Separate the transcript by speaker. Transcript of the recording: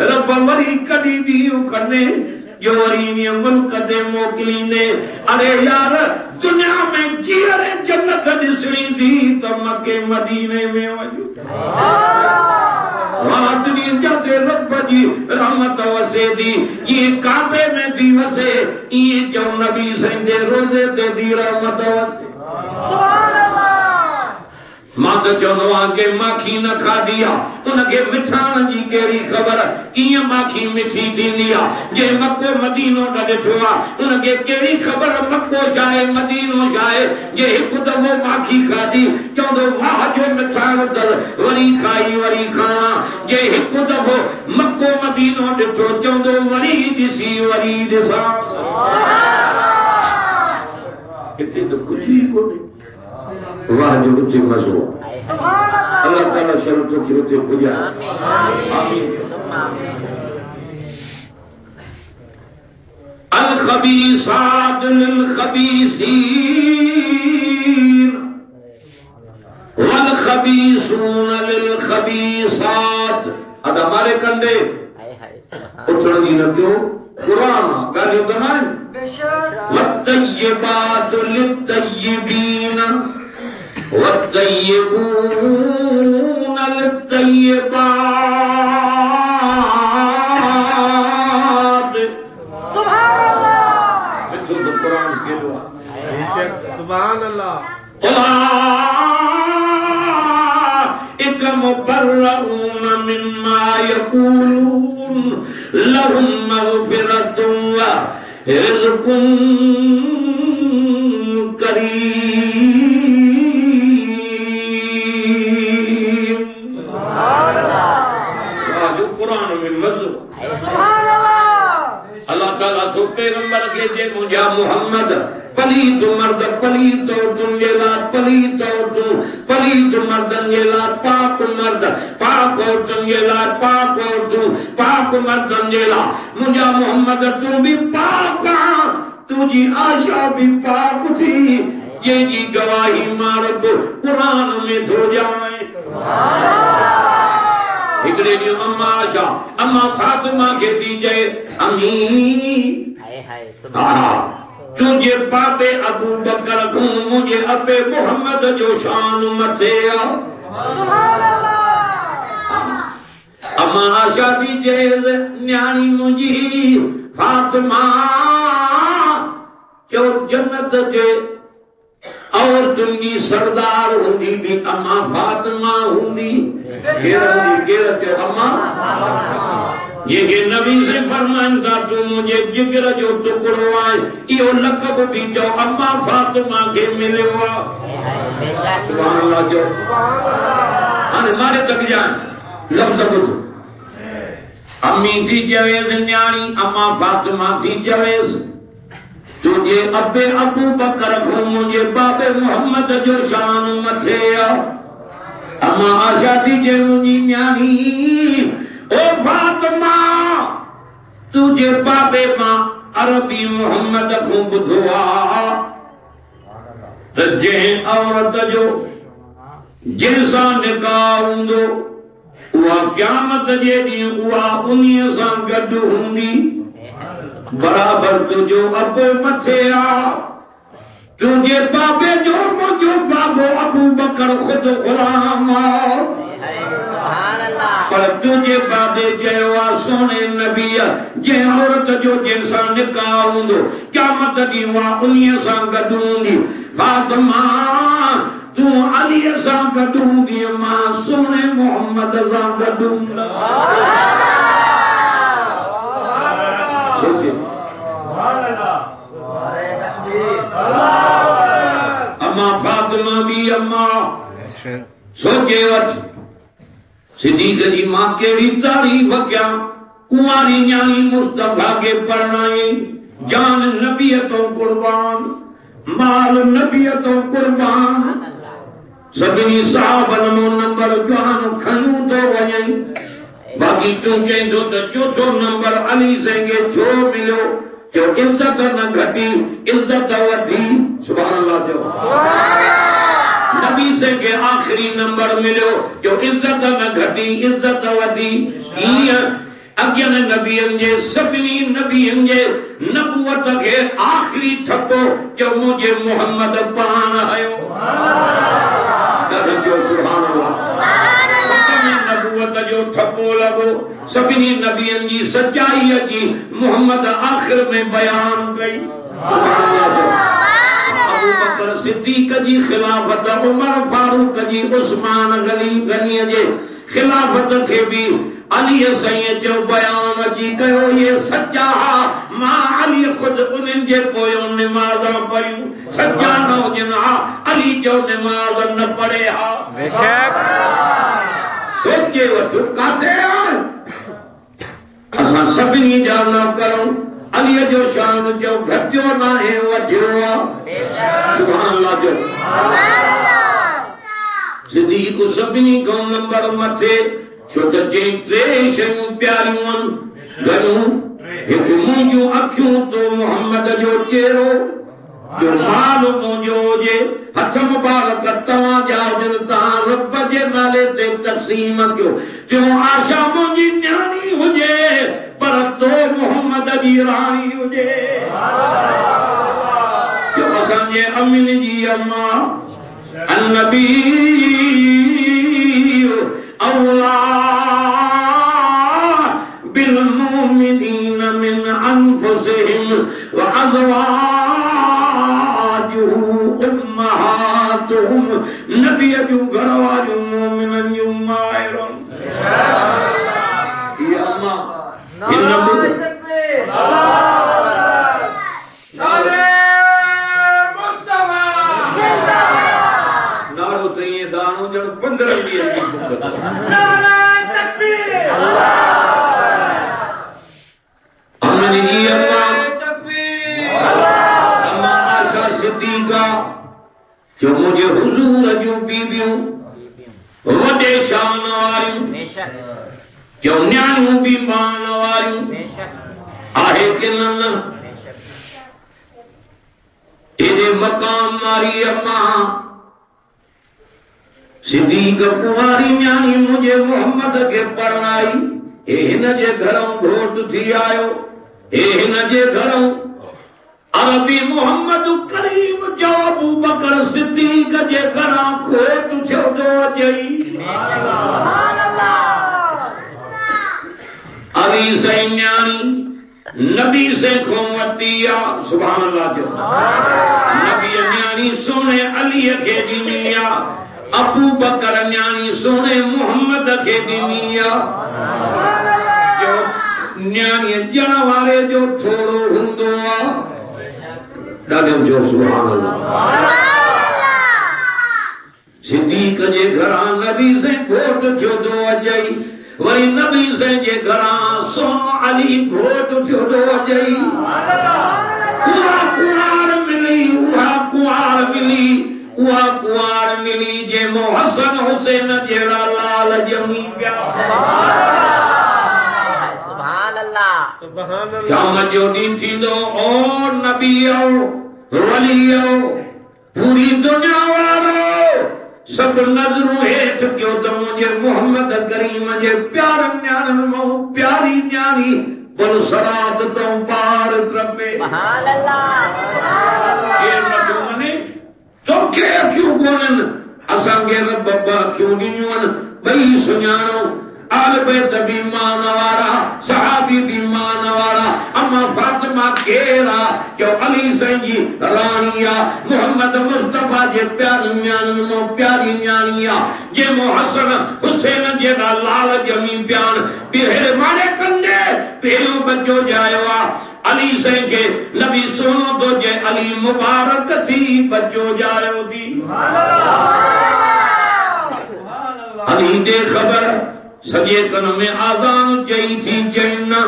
Speaker 1: रब वरी कदी दियो कने जो वरी ने मुल्क दे मोकली ने। अरे यार दुनिया में जीअरे जन्नत दिसणी थी तो मक्के मदीने में वजो दुनिया जाते रब जी रहमत वसे दी ये काबे में थी वसे ये जो नबी संदे रोजे ते दी रहमत वसे। मां तो चवंदो आहियां के माखी न खाधी आहे उनखे मिठाण जी कहिड़ी ख़बर कीअं माखी मिठी थींदी आहे। जे मको मदीनो न ॾिठो आहे उनखे कहिड़ी ख़बर मको छा आहे मदीनो छा आहे। जे हिकु दफ़ो माखी खाधी चवंदो वाह जो मिठाण अथसि वरी खाई वरी खावां। जे हिकु दफ़ो मको मदीनो ॾिठो चवंदो वरी ॾिसी वरी ॾिसां। हिते त कुझु ई कोन्हे। वाह जो उते मज़ो अल्लाह ताला शर्त के उते पुजा। आमीन। अल खबीसात लिल खबीसीन वल खबीसून लिल खबीसात। अदा मारे कंदे उछड़ जी न क्यों कुरान गालियों तो ना वत्तय्यिबात लित्तय्यिबीन वत्तय्यिबून लित्तय्यिबात। सुभान अल्लाह। देखो तो कुरान के दुआ सुभान अल्लाह। उलाइक मुबर्रऊन मिम्मा यक़ूलून लहुम मग़फ़िरतुन व रिज़्क़ुन करीम। सुभान अल्लाह। जो कुरान में मज़ो सुभान अल्लाह। अल्लाह ताला तो पैगंबर के जे मुझा मोहम्मद पलीत मर्द पलीत औरतुंजेला पलीत औरतुं पलीत मर्दन जेला पाक मर्द पाक औरतुंजेला पाक औरतुं पाक मर्दन जेला मुझा मोहम्मद तू भी पाक तुझी आशा भी पाक थी ये जी गवाही मारब कुरान में थो जाए। हिकड़े ॾींहुं अम्मा आशा अम्मा फातिमा के थी चए अम्मी तुझे बाबे अबू बकर को मुझे अबे मोहम्मद जो शान मथे आ। अम्मा आशा दी जेल न्याणी मुझी फातिमा जो जन्नत जे और तुमकी सरदार होंदी भी अम्मा फातिमा होंदी के अम्मा ये नबी से फरमान था तू मुझे जिगर जो टुकड़ो है यो लक़ब भी जो अम्मा फातिमा के मिले हुआ। सुभान अल्लाह। जो हाने मारे तक जाए लफ्ज़ बुझ अम्मी थी जवेस न्याणी अम्मा फातिमा थी जवेस तुझे अबे अबू बकर को मुझे बाबे मोहम्मद जो शान मथे आ। अम्मा आशा थी जे मुझी न्याणी ओ फातिमा तुझे बाबे मां अरबी मोहम्मद को बुधवा त जे औरत जो जिनसा निकाह हूंदो उहा क़यामत जे ॾींहुं उहा उन्हीअ सां गॾु हूंदी बराबर तुझो अबो मथे आ। तुझे बाबे जो मुझो बाबो अबू बकर खुद गुलाम आ पर तुझे बाबे जवा सोने नबी जे औरत जो जैसा निकाह हूंदो क़यामत ॾींहुं उहा उन्हीअ सां गॾु हूंदी। फातिमा तू अली सां गॾु हूंदी मां सोने मोहम्मद सां गॾु हूंदा। अम्मा फातिमा भी अम्मा सोचे वठ सिद्दीक़ जी मां केड़ी तारीफ क्या कुंवारी न्याणी मुस्तफा के परणाई जान नबियतों कुर्बान माल नबियतों कुर्बान सभिनी साहबन मो नंबर जान खणू तो वञई बाकी तू चईंदो त चौथो नंबर अली सेंगे छो मिलियो जो इज्जत न घटी इज्जत वधी। सुभान अल्लाह। जो नबी से के आखिरी नंबर मिलो जो इज्जत न घटी इज्जत वधी कीअं अॻियनि नबियनि जे सभिनी नबियनि जे नबूवत खे आखिरी थप्पो जो मुंहिंजे मोहम्मद पाण आयो जो सुभान अल्लाह नबूवत जो थप्पो लॻो सभिनी नबियनि जी सच्चाईअ जी मोहम्मद आखिर में बयान कई अबू बकर सिद्दीक जी खिलाफत उमर फारूक जी उस्मान गनी जे खिलाफत खे भी अली सैयद जो बयान अची कयो ये सच्चा मां अली खुद उन्हनि जे पोयों नमाज़ पढ़ियूं सच्चा न हुजनि अली जो नमाज़ न पढ़े हा बेशक सोचे वठो काथे असां सभिनी जा न करूं अली जो शान जो घटियो न है वधियो आहे सुभान अल्लाह जो सिद्दीक सभिनी खां नंबर मथे छो त जे टे शयूं प्यारियूं आहिनि घणियूं हिकु मुंहिंजूं अखियूं तो मोहम्मद जो चेहरो जो माल मुंहिंजो हुजे हथ मुबारक तव्हां जा हुजनि तव्हां रब जे नाले ते तक़सीम कयो जो आशा मुंहिंजी न्याणी हुजे पर तो मोहम्मद जी राणी हुजे जो असांजे अमीन जी अम्मा अन्नबी औला बिलमुमिनीन मिन अनफुसिहिम व अज़वाजुहु उम्महातुहुम नबी जूं घरवारियूं मोमिनन जूं माहिरुन या अम्मा इन नारो तईं दाणो जण 15 ॾींहं जी बुख अम्मा आशा सिद्दीका जो मुझे हुजूर जूं बीबियूं वॾे शान वारियूं जो न्याणियूं भी मान वारियूं आहे कि न एॾे मकाम वारी अम्मा सिद्दीक कुंवारी न्याणी मुझे मोहम्मद के परणाई ए हिन जे घरों घोट थी आयो ए हिन जे घरों अरबी मोहम्मद करीम जो अबू बकर सिद्दीक जे घरां खोट थियो तो अचई सुभान अल्लाह अली से न्याणी नबी से खोवती आ सुभान अल्लाह जो नबी न्याणी सोने अली के ॾिनी आ अबू बकर न्याणी सोने मोहम्मद के ॾिनी आ जो न्याणी ॼण वारे जो थोरो हूंदो आ ॾाढो जो सुभान अल्लाह सिद्दीक जे घरां नबी से घोट थियो तो अचई वरी नबी से जे घरां सोनो अली घोट थियो तो अचई उहा कुआर मिली जे हसन हुसैन जहिड़ा लाल ॼमी पिया सुभान अल्लाह शाम जो ॾींहुं थींदो ओ नबीओ वलीओ पूरी दुनिया वारो सब नज़रूं हेठि कयो त मुंहिंजे मोहम्मद करीम जे प्यारनि न्याणियुनि मां प्यारी न्याणी बुलसरात तो पार त्रपे सुभान अल्लाह केर नथो मने तोखे अखियूं कोन्हनि असांखे रब अखियूं ॾिनियूं आहिनि ॿई सुञाणो आल बैत भी मान वारा सहाबी भी मान वारा अम्मा फातिमा केरा जो अली साईं जी रानी आ मोहम्मद मुस्तफा जे प्यारी न्याणियुनि मां प्यारी न्याणी आ जे हसन हुसैन जे लाल ॼमी पियान ॿीहर मारे कंदे पहिरियों बच्चो ॼायो आ अली साईं के नबी सोनो तो जे अली मुबारक थी बच्चो ॼायो थी अली दे खबर सजे कन में आज़ान चई थी चई न